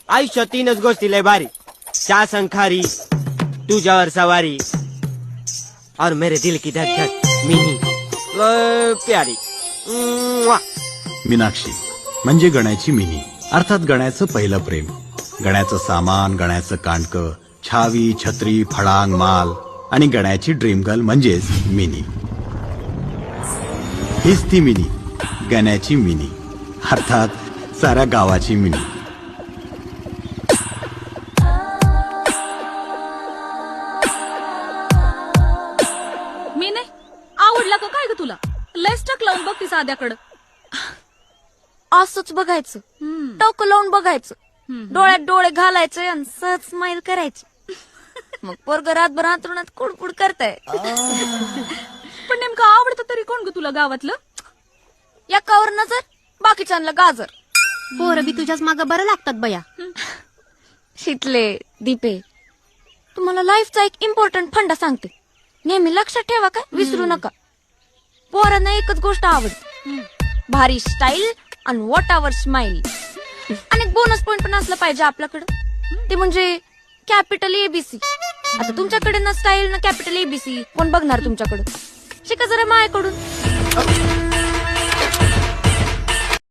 आयुष्यात 3च गोष्टी लय भारी, चहा संखारी, तुझ्यावर सवारी और मेरे दिल की धक धक मिनी लय प्यारी. मीनाक्षी म्हणजे गण्याची मिनी, अर्थात गण्याचं पहिलं प्रेम. गण्याचं सामान, गण्याचं कांडकं, छावी, छत्री, फळांग, माल आणि गण्याची ड्रीम गर्ल म्हणजेच मिनी. हीच ती मिनी, गण्याची मिनी, अर्थात साऱ्या गावाची मिनी. मी नाही आवडला का काय ग तुला? लय स्टक लावून बघ ती साध्याकडं. असंच बघायचं, टोक लावून बघायचं, डोळ्यात डोळे घालायचे आणि सहज स्माइल करायची. मग पोरग रातभर अंथरुणात कुडकुड करताय. पण नेमकं आवडतं तरी कोण ग तुला गावातलं? एकावर नजर, बाकीच्यांना गाजर. पोरं बी तुझ्याच मागं बरं लागतात बया. शिकले दीपे, तुम्हाला लाईफचा एक इम्पॉर्टंट फंडा सांगते, नेहमी लक्षात ठेवा, काय विसरू नका. पोरांना एकच गोष्ट आवडते, भारी स्टाईल आणि वॉटावर स्माइल. आणि एक बोनस पॉइंट पण असलं पाहिजे आपल्याकडं, ते म्हणजे कॅपिटल एबीसी. आता तुमच्याकडे ना स्टाईल ना कॅपिटल एबीसी, कोण बघणार तुमच्याकडं? शिका जरा मायाकडून.